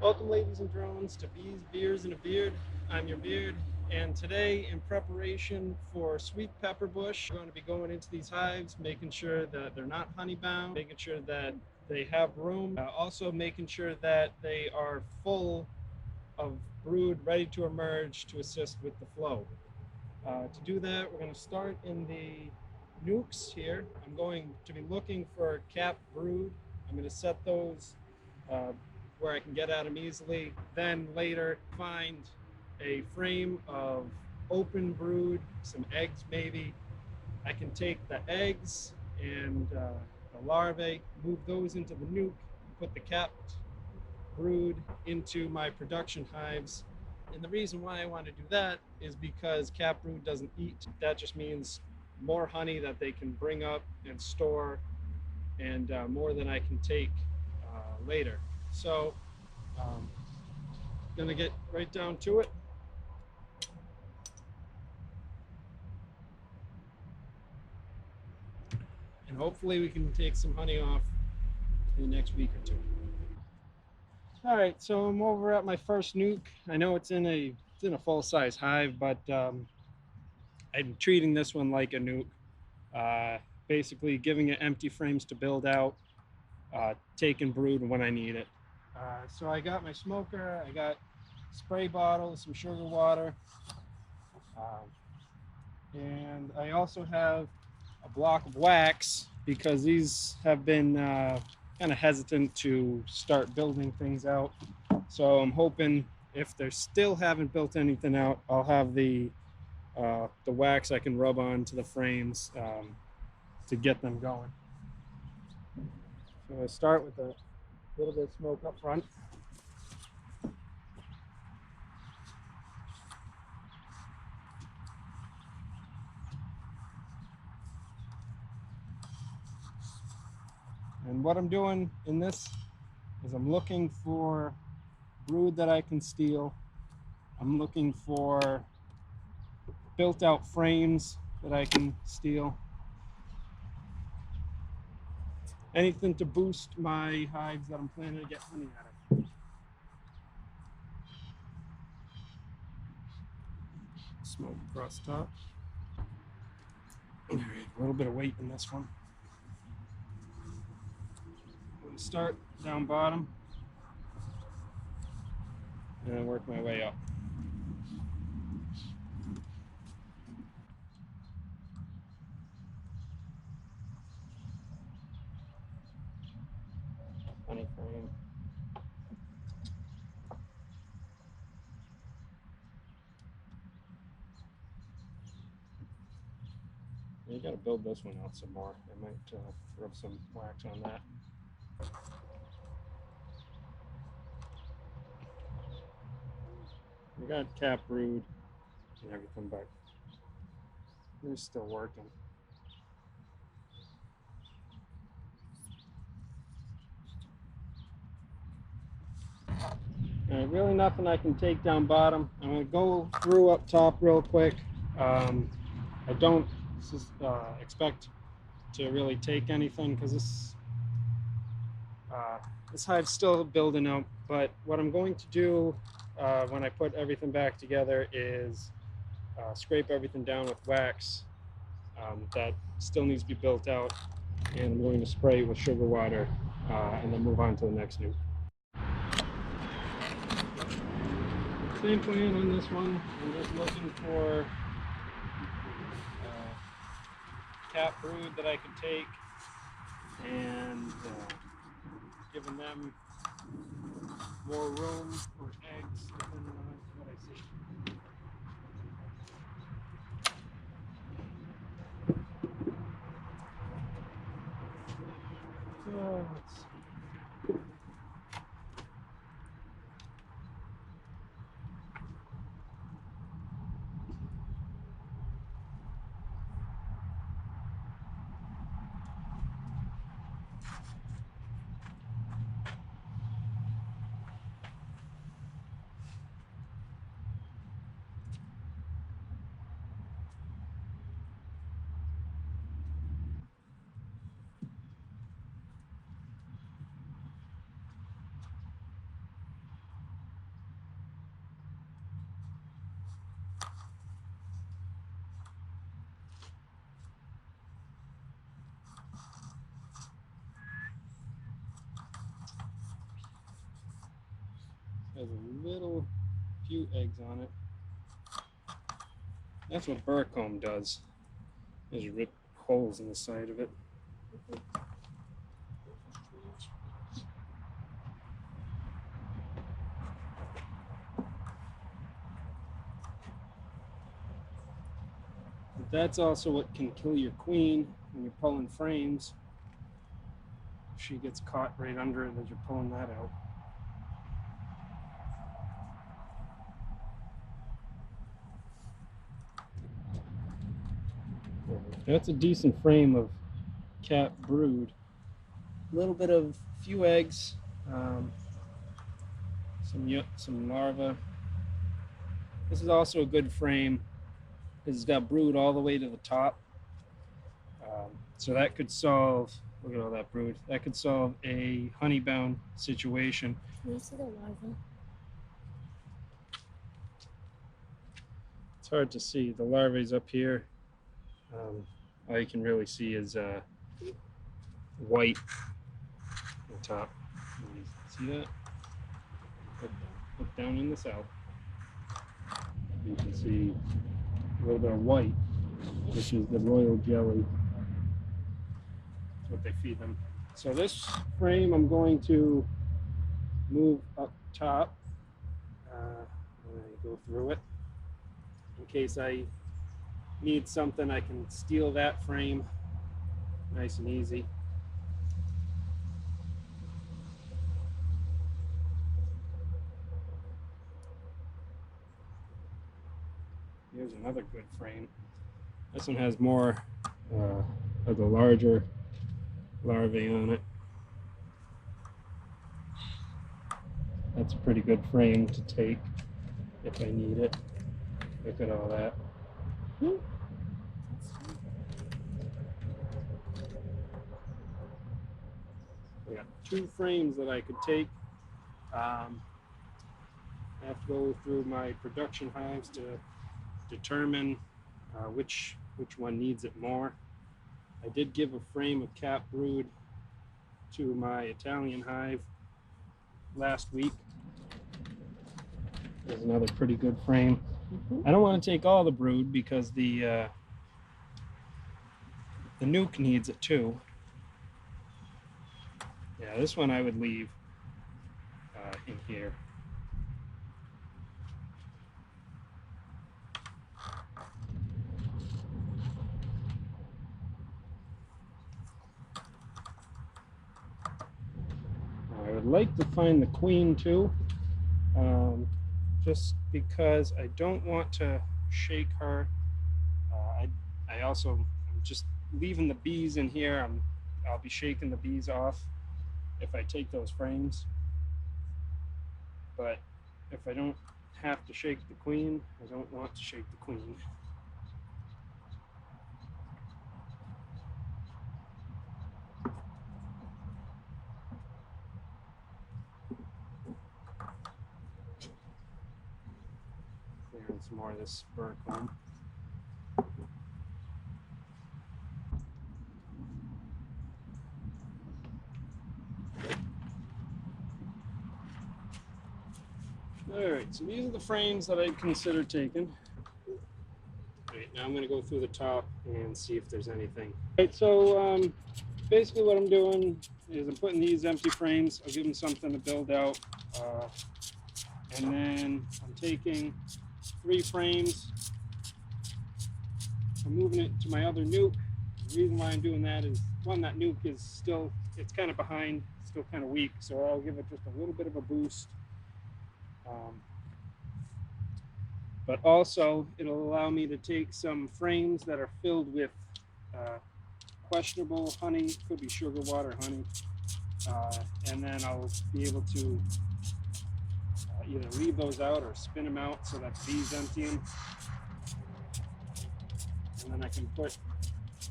Welcome, ladies and drones, to Bees, Beers, and a Beard. I'm your beard, and today, in preparation for sweet pepperbush, we're going to be going into these hives, making sure that they're not honey bound, making sure that they have room, also making sure that they are full of brood ready to emerge to assist with the flow. To do that, we're going to start in the Nucs here. I'm going to be looking for capped brood. I'm going to set those where I can get at them easily. Then later find a frame of open brood, some eggs maybe. I can take the eggs and the larvae, move those into the nuc, put the capped brood into my production hives. And the reason why I want to do that is because capped brood doesn't eat. That just means more honey that they can bring up and store, and more than I can take later. So gonna get right down to it. And hopefully we can take some honey off in the next week or two. All right, so I'm over at my first nuc. I know it's in a full-size hive, but I'm treating this one like a nuc. Basically giving it empty frames to build out, taking brood when I need it. So I got my smoker, I got spray bottles, some sugar water, and I also have a block of wax because these have been kind of hesitant to start building things out. So I'm hoping if they still haven't built anything out, I'll have the wax I can rub onto the frames to get them going. So I start with a little bit of smoke up front. And what I'm doing in this is I'm looking for brood that I can steal. I'm looking for built out frames that I can steal. Anything to boost my hives that I'm planning to get honey out of. Smoke across the top. All right, a little bit of weight in this one. I'm going to start down bottom and then work my way up. Honey frame. You got to build this one out some more. I might rub some wax on that. We got cap brood and everything, but they're still working. Really nothing I can take down bottom. I'm going to go through up top real quick. I don't expect to really take anything because this hive's still building out. But what I'm going to do when I put everything back together is scrape everything down with wax that still needs to be built out, and I'm going to spray with sugar water and then move on to the next nuc. Same plan on this one. I'm just looking for cap brood that I can take and giving them more room for eggs depending on what I see. So let's see. Has a little few eggs on it. That's what burr comb does. Is rip holes in the side of it. But that's also what can kill your queen when you're pulling frames. She gets caught right under it as you're pulling that out. That's a decent frame of cat brood. A little bit of few eggs, some larvae. This is also a good frame because it's got brood all the way to the top. So that could solve, look at all that brood, that could solve a honey-bound situation. Can you see the larva? It's hard to see. The larvae's up here. All you can really see is white on top. See that? Look down in the south. You can see a little bit of white, which is the royal jelly. That's what they feed them. So this frame I'm going to move up top when I go through it. In case I need something, I can steal that frame nice and easy. Here's another good frame. This one has more of the larger larvae on it. That's a pretty good frame to take if I need it. Look at all that. I got 2 frames that I could take. I have to go through my production hives to determine which one needs it more. I did give a frame of cat brood to my Italian hive last week. There's another pretty good frame. I don't want to take all the brood because the nuke needs it too. Yeah, this one I would leave in here. I would like to find the queen too, just because I don't want to shake her. I'm just leaving the bees in here. I'll be shaking the bees off if I take those frames. But if I don't have to shake the queen, I don't want to shake the queen. Clearing some more of this burr comb. Alright, so these are the frames that I'd consider taking. Alright, now I'm going to go through the top and see if there's anything. Alright, so basically what I'm doing is I'm putting these empty frames. I'll give them something to build out. And then I'm taking 3 frames. I'm moving it to my other nuke. The reason why I'm doing that is, one, that nuke is still, it's kind of behind, still kind of weak, so I'll give it just a little bit of a boost. But also it'll allow me to take some frames that are filled with questionable honey, could be sugar water honey, and then I'll be able to either leave those out or spin them out so that the bees empty them, and then I can put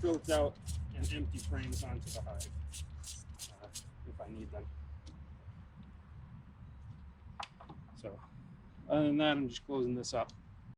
filter out and empty frames onto the hive if I need them. So other than that, I'm just closing this up.